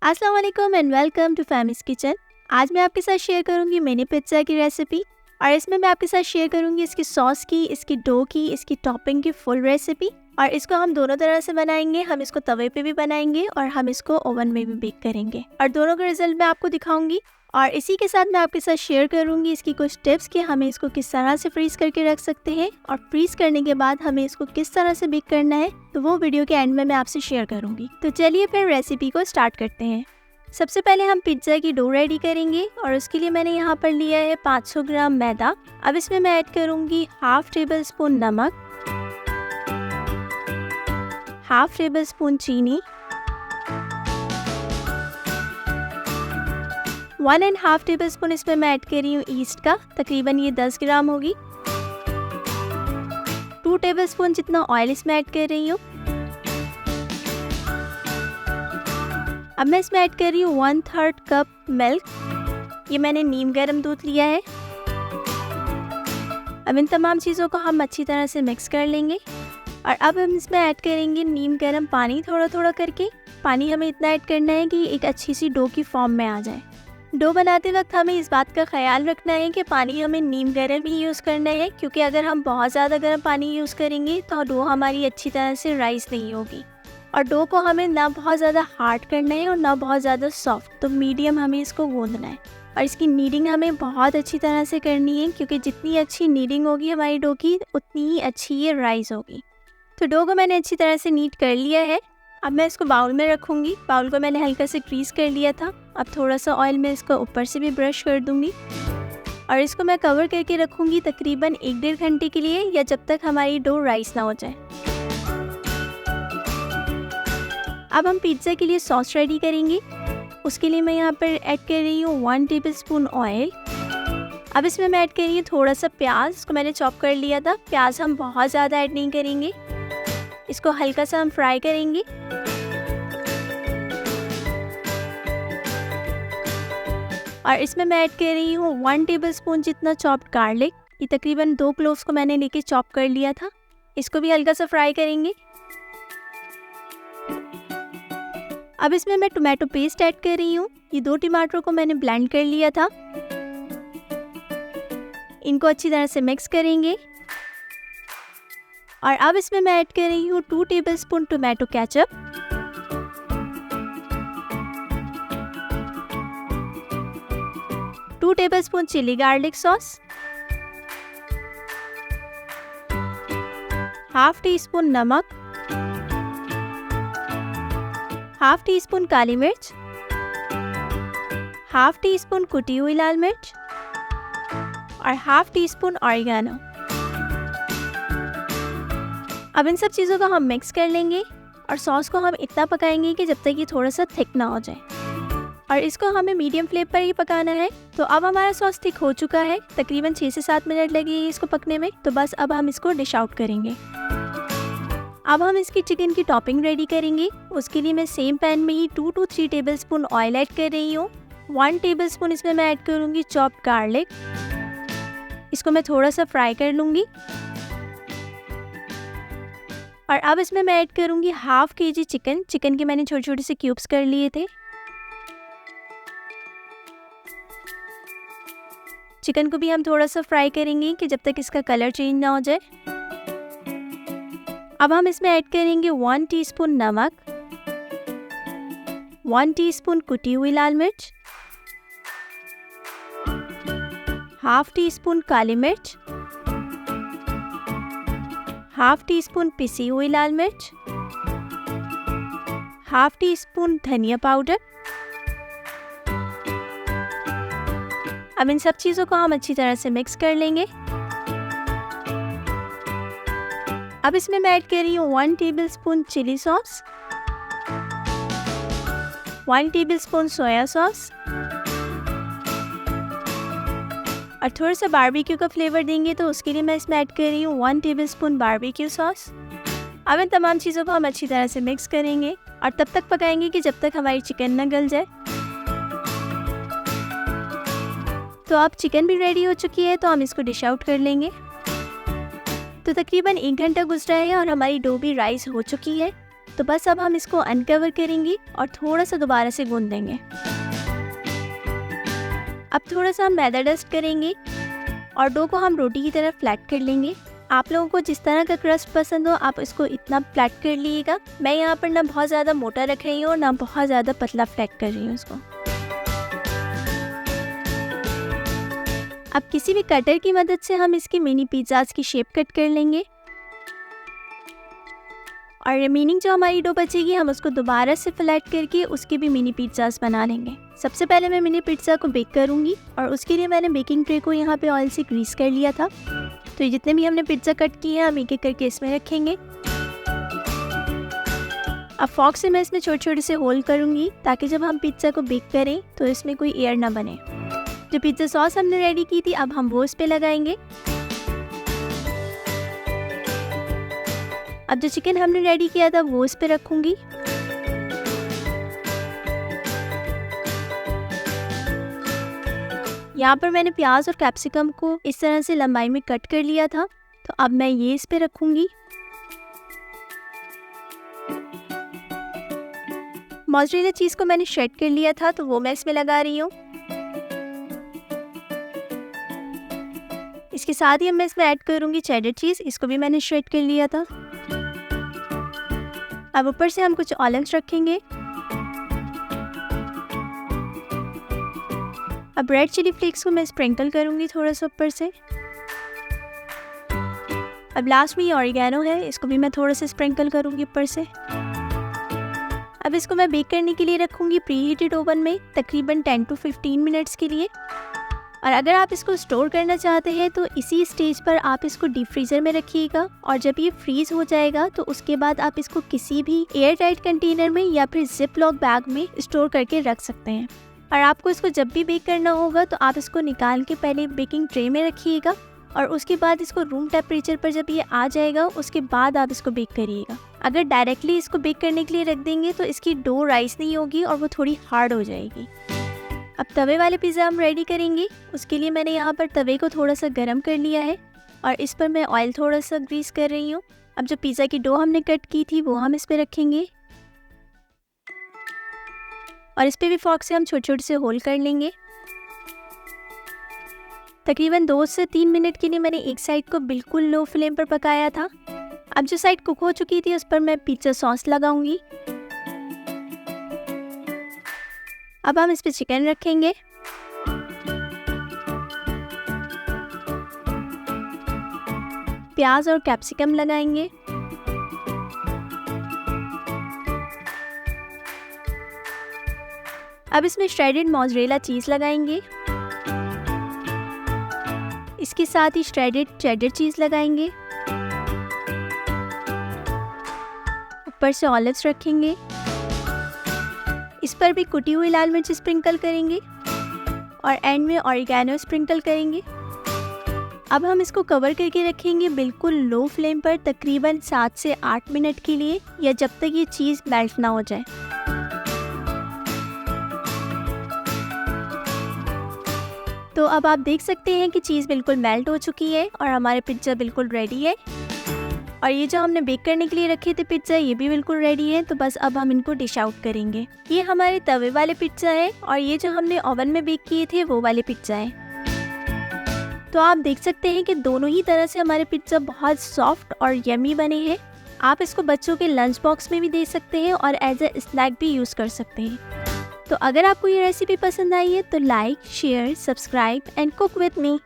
अस्सलाम वालेकुम and welcome to फैमिस kitchen. आज मैं आपके साथ शेयर करूंगी मिनी पिज़्ज़ा की रेसिपी और इसमें मैं आपके साथ शेयर करूंगी इसकी सॉस की, इसकी डो की, इसकी टॉपिंग की फुल रेसिपी। और इसको हम दोनों तरह से बनाएंगे, हम इसको तवे पे भी बनाएंगे और हम इसको ओवन में भी बेक करेंगे और दोनों का रिजल्ट मैं आपको दिखाऊंगी। और इसी के साथ मैं आपके साथ शेयर करूंगी इसकी कुछ टिप्स कि हमें इसको किस तरह से फ्रीज़ करके रख सकते हैं और फ्रीज़ करने के बाद हमें इसको किस तरह से बेक करना है, तो वो वीडियो के एंड में मैं आपसे शेयर करूंगी। तो चलिए फिर रेसिपी को स्टार्ट करते हैं। सबसे पहले हम पिज़्ज़ा की डो रेडी करेंगे और उसके लिए मैंने यहाँ पर लिया है 500 ग्राम मैदा। अब इसमें मैं ऐड करूँगी हाफ टेबल स्पून नमक, हाफ टेबल स्पून चीनी, 1.5 टेबल स्पून इसमें मैं ऐड कर रही हूँ ईस्ट का, तकरीबन ये 10 ग्राम होगी। 2 टेबल स्पून जितना ऑयल इसमें ऐड कर रही हूँ। अब मैं इसमें ऐड कर रही हूँ 1/3 कप मिल्क, ये मैंने नीम गर्म दूध लिया है। अब इन तमाम चीज़ों को हम अच्छी तरह से मिक्स कर लेंगे और अब हम इसमें ऐड करेंगे नीम गर्म पानी, थोड़ा थोड़ा करके। पानी हमें इतना ऐड करना है कि एक अच्छी सी डो की फॉर्म में आ जाए। डो बनाते वक्त हमें इस बात का ख्याल रखना है कि पानी हमें नीम गर्म ही यूज़ करना है, क्योंकि अगर हम बहुत ज़्यादा गर्म पानी यूज़ करेंगे तो डो हमारी अच्छी तरह से राइस नहीं होगी। और डो को हमें ना बहुत ज़्यादा हार्ड करना है और ना बहुत ज़्यादा सॉफ्ट, तो मीडियम हमें इसको गूंदना है। और इसकी नीडिंग हमें बहुत अच्छी तरह से करनी है, क्योंकि जितनी अच्छी नीडिंग होगी हमारी डो की उतनी ही अच्छी ये राइस होगी। तो डो को मैंने अच्छी तरह से नीड कर लिया है। अब मैं इसको बाउल में रखूँगी। बाउल को मैंने हल्का से ग्रीस कर लिया था। अब थोड़ा सा ऑयल में इसको ऊपर से भी ब्रश कर दूँगी और इसको मैं कवर करके रखूँगी तकरीबन 1-1.5 घंटे के लिए, या जब तक हमारी डो राइस ना हो जाए। अब हम पिज़्ज़ा के लिए सॉस रेडी करेंगे। उसके लिए मैं यहाँ पर ऐड कर रही हूँ 1 टेबल स्पून ऑयल। अब इसमें मैं ऐड कर रही हूँ थोड़ा सा प्याज, इसको मैंने चॉप कर लिया था। प्याज हम बहुत ज़्यादा ऐड नहीं करेंगे, इसको हल्का सा हम फ्राई करेंगे। और इसमें मैं ऐड कर रही हूँ 1 टेबल स्पून जितना चॉप्ड गार्लिक, ये तकरीबन 2 क्लोव्स को मैंने लेके चॉप कर लिया था। इसको भी हल्का सा फ्राई करेंगे। अब इसमें मैं टोमेटो पेस्ट ऐड कर रही हूँ। ये 2 टमाटरों को मैंने ब्लेंड कर लिया था। इनको अच्छी तरह से मिक्स करेंगे और अब इसमें मैं ऐड कर रही हूँ 2 tablespoon tomato ketchup, 2 tablespoon chilli garlic sauce, half teaspoon नमक, हाफ टी स्पून काली मिर्च, हाफ टी स्पून कुटी हुई लाल मिर्च और हाफ टी स्पून ऑरिगेनो। अब इन सब चीज़ों को हम मिक्स कर लेंगे और सॉस को हम इतना पकाएंगे कि जब तक ये थोड़ा सा थिक ना हो जाए, और इसको हमें मीडियम फ्लेम पर ही पकाना है। तो अब हमारा सॉस थिक हो चुका है, तकरीबन 6 से 7 मिनट लगेगी इसको पकने में। तो बस अब हम इसको डिश आउट करेंगे। अब हम इसकी चिकन की टॉपिंग रेडी करेंगे। उसके लिए मैं सेम पैन में ही 2 to 3 table spoon oil add कर रही हूँ। 1 टेबल स्पून इसमें मैं ऐड करूँगी चॉप्ड गार्लिक, इसको मैं थोड़ा सा फ्राई कर लूँगी। और अब इसमें मैं ऐड करूँगी हाफ kg चिकन। चिकन के मैंने छोटे छोटे से क्यूब्स कर लिए थे। चिकन को भी हम थोड़ा सा फ्राई करेंगे कि जब तक इसका कलर चेंज ना हो जाए। अब हम इसमें ऐड करेंगे 1 टीस्पून नमक, 1 टीस्पून कुटी हुई लाल मिर्च, हाफ टी स्पून काली मिर्च, हाफ टी स्पून पिसी हुई लाल मिर्च, हाफ टी स्पून धनिया पाउडर। अब इन सब चीज़ों को हम अच्छी तरह से मिक्स कर लेंगे। अब इसमें मैं ऐड कर रही हूँ 1 tablespoon chilli sauce, 1 tablespoon soya sauce और थोड़ा सा बारबेक्यू का फ्लेवर देंगे, तो उसके लिए मैं इसमें ऐड कर रही हूँ 1 टेबल स्पून बारबेक्यू सॉस। अब इन तमाम चीज़ों को हम अच्छी तरह से मिक्स करेंगे और तब तक पकाएंगे कि जब तक हमारी चिकन न गल जाए। तो अब चिकन भी रेडी हो चुकी है, तो हम इसको डिश आउट कर लेंगे। तो तकरीबन 1 घंटा गुजरा है और हमारी डो भी राइस हो चुकी है। तो बस अब हम इसको अनकवर करेंगे और थोड़ा सा दोबारा से गूंद देंगे। अब थोड़ा सा हम मैदा डस्ट करेंगे और डो को हम रोटी की तरह फ्लैट कर लेंगे। आप लोगों को जिस तरह का क्रस्ट पसंद हो आप इसको इतना फ्लैट कर लीजिएगा। मैं यहाँ पर ना बहुत ज़्यादा मोटा रख रही हूँ ना बहुत ज़्यादा पतला फ्लैट कर रही हूँ इसको। अब किसी भी कटर की मदद से हम इसकी मिनी पिज़्ज़ाज़ की शेप कट कर लेंगे और रिमेनिंग जो हमारी डो बचेगी हम उसको दोबारा से फ्लैट करके उसके भी मिनी पिज़्ज़ाज़ बना लेंगे। सबसे पहले मैं मिनी पिज़्ज़ा को बेक करूँगी और उसके लिए मैंने बेकिंग ट्रे को यहाँ पे ऑयल से ग्रीस कर लिया था। तो ये जितने भी हमने पिज़्ज़ा कट किए हैं हम एक एक करके इसमें रखेंगे। अब फॉर्क से मैं इसमें छोटे छोटे से होल करूँगी ताकि जब हम पिज़्ज़ा को बेक करें तो इसमें कोई एयर ना बने। जो पिज़्ज़ा सॉस हमने रेडी की थी अब हम वो इस पे लगाएंगे। अब जो चिकन हमने रेडी किया था वो इस पे रखूँगी। यहाँ पर मैंने प्याज और कैप्सिकम को इस तरह से लंबाई में कट कर लिया था, तो अब मैं ये इस पे रखूँगी। मोज़रेला चीज़ को मैंने श्रेड कर लिया था तो वो मैं इसमें लगा रही हूँ। इसके साथ ही मैं इसमें ऐड करूँगी चेडर चीज़, इसको भी मैंने श्रेड कर लिया था। अब ऊपर से हम कुछ ऑलिव्स रखेंगे। अब रेड चिली फ्लेक्स को मैं स्प्रिंकल करूँगी थोड़ा सा ऊपर से। अब लास्ट में ये ऑरिगेनो है, इसको भी मैं थोड़ा सा स्प्रिंकल करूँगी ऊपर से। अब इसको मैं बेक करने के लिए रखूँगी प्री हीटेड ओवन में तकरीबन 10 to 15 मिनट्स के लिए। और अगर आप इसको स्टोर करना चाहते हैं तो इसी स्टेज पर आप इसको डीप फ्रीज़र में रखिएगा और जब ये फ्रीज़ हो जाएगा तो उसके बाद आप इसको किसी भी एयर टाइट कंटेनर में या फिर जिप लॉक बैग में स्टोर करके रख सकते हैं। और आपको इसको जब भी बेक करना होगा तो आप इसको निकाल के पहले बेकिंग ट्रे में रखिएगा और उसके बाद इसको रूम टेम्परेचर पर जब ये आ जाएगा उसके बाद आप इसको बेक करिएगा। अगर डायरेक्टली इसको बेक करने के लिए रख देंगे तो इसकी डो राइस नहीं होगी और वो थोड़ी हार्ड हो जाएगी। अब तवे वाले पिज़्ज़ा हम रेडी करेंगे। उसके लिए मैंने यहाँ पर तवे को थोड़ा सा गर्म कर लिया है और इस पर मैं ऑयल थोड़ा सा ग्रीस कर रही हूँ। अब जो पिज़्ज़ा की डो हमने कट की थी वो हम इस पर रखेंगे और इस पर भी फॉर्क से हम छोटे छोटे से होल कर लेंगे। तकरीबन 2 से 3 मिनट के लिए मैंने एक साइड को बिल्कुल लो फ्लेम पर पकाया था। अब जो साइड कुक हो चुकी थी उस पर मैं पिज़्ज़ा सॉस लगाऊंगी। अब हम इस पे चिकन रखेंगे। प्याज और कैप्सिकम लगाएंगे। अब इसमें श्रेडेड मोज़रेला चीज़ लगाएंगे। इसके साथ ही श्रेडेड चेडर चीज़ लगाएंगे। ऊपर से ऑलिव्स रखेंगे। इस पर भी कुटी हुई लाल मिर्च स्प्रिंकल करेंगे और एंड में ऑरिगेनो स्प्रिंकल करेंगे। अब हम इसको कवर करके रखेंगे बिल्कुल लो फ्लेम पर तकरीबन 7 से 8 मिनट के लिए या जब तक ये चीज़ मेल्ट ना हो जाए। तो अब आप देख सकते हैं कि चीज़ बिल्कुल मेल्ट हो चुकी है और हमारे पिज़्ज़ा बिल्कुल रेडी है। और ये जो हमने बेक करने के लिए रखे थे पिज़्ज़ा ये भी बिल्कुल रेडी है। तो बस अब हम इनको डिश आउट करेंगे। ये हमारे तवे वाले पिज़्ज़ा है और ये जो हमने ओवन में बेक किए थे वो वाले पिज़्ज़ा है। तो आप देख सकते हैं कि दोनों ही तरह से हमारे पिज़्ज़ा बहुत सॉफ्ट और यमी बने हैं। आप इसको बच्चों के लंच बॉक्स में भी दे सकते हैं और एज ए स्नैक भी यूज़ कर सकते हैं। तो अगर आपको ये रेसिपी पसंद आई है तो like, share, subscribe and cook with me.